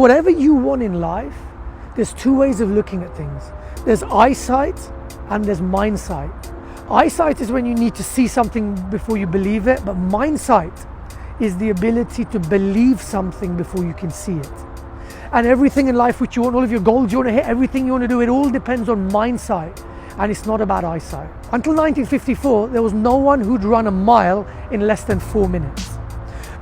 whatever you want in life, there's two ways of looking at things. There's eyesight and there's mindsight. Eyesight is when you need to see something before you believe it, but mindsight is the ability to believe something before you can see it. And everything in life which you want, all of your goals you want to hit, everything you want to do, it all depends on mindsight. And it's not about eyesight. Until 1954, there was no one who'd run a mile in less than 4 minutes.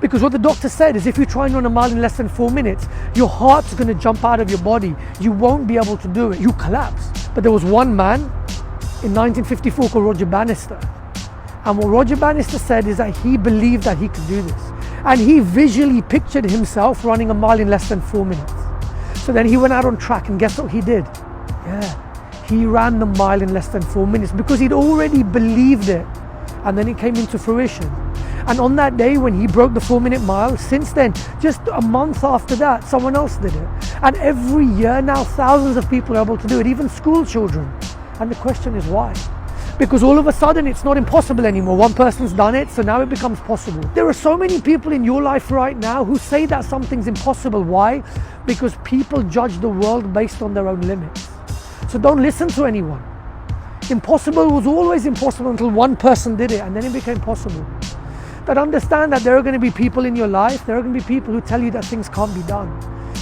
Because what the doctor said is if you try and run a mile in less than 4 minutes, your heart's going to jump out of your body. You won't be able to do it. You collapse. But there was one man in 1954 called Roger Bannister. And what Roger Bannister said is that he believed that he could do this. And he visually pictured himself running a mile in less than 4 minutes. So then he went out on track, and guess what he did? Yeah, he ran the mile in less than 4 minutes because he'd already believed it. And then it came into fruition. And on that day when he broke the 4-minute mile, since then, just a month after that, someone else did it. And every year now, thousands of people are able to do it, even school children. And the question is why? Because all of a sudden it's not impossible anymore. One person's done it, so now it becomes possible. There are so many people in your life right now who say that something's impossible. Why? Because people judge the world based on their own limits. So don't listen to anyone. Impossible was always impossible until one person did it, and then it became possible. But understand that there are going to be people in your life, there are going to be people who tell you that things can't be done.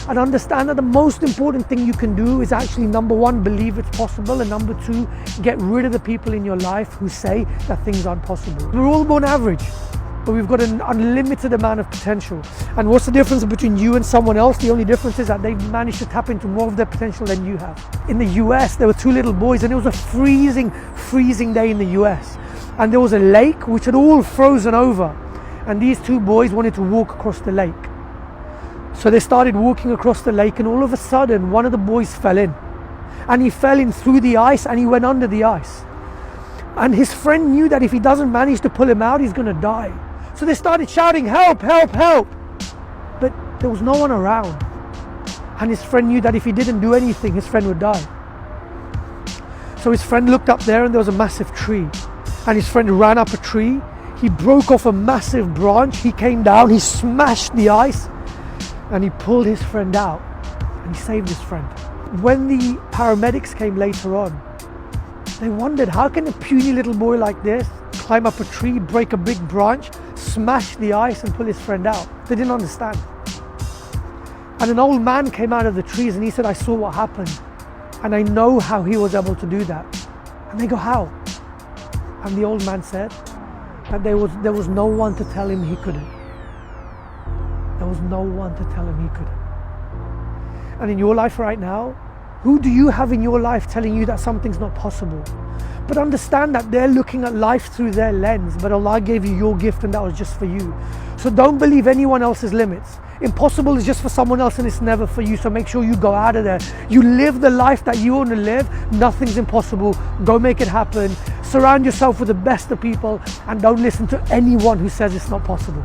And understand that the most important thing you can do is actually, number one, believe it's possible, and number two, get rid of the people in your life who say that things aren't possible. We're all born average, but we've got an unlimited amount of potential. And what's the difference between you and someone else? The only difference is that they've managed to tap into more of their potential than you have. In the US, there were two little boys, and it was a freezing day in the US. And there was a lake which had all frozen over. And these two boys wanted to walk across the lake. So they started walking across the lake, and all of a sudden, one of the boys fell in. And he fell in through the ice, and he went under the ice. And his friend knew that if he doesn't manage to pull him out, he's going to die. So they started shouting, "Help, help, help!" But there was no one around. And his friend knew that if he didn't do anything, his friend would die. So his friend looked up there, and there was a massive tree. And his friend ran up a tree. He broke off a massive branch. He came down, he smashed the ice, and he pulled his friend out, and he saved his friend. When the paramedics came later on, they wondered, how can a puny little boy like this climb up a tree, break a big branch, smash the ice, and pull his friend out? They didn't understand. And an old man came out of the trees, and he said, "I saw what happened, and I know how he was able to do that." And they go, "How?" And the old man said that there was no one to tell him he couldn't. There was no one to tell him he couldn't. And in your life right now, who do you have in your life telling you that something's not possible? But understand that they're looking at life through their lens, but Allah gave you your gift, and that was just for you. So don't believe anyone else's limits. Impossible is just for someone else, and it's never for you. So make sure you go out of there. You live the life that you want to live. Nothing's impossible. Go make it happen. Surround yourself with the best of people, and don't listen to anyone who says it's not possible.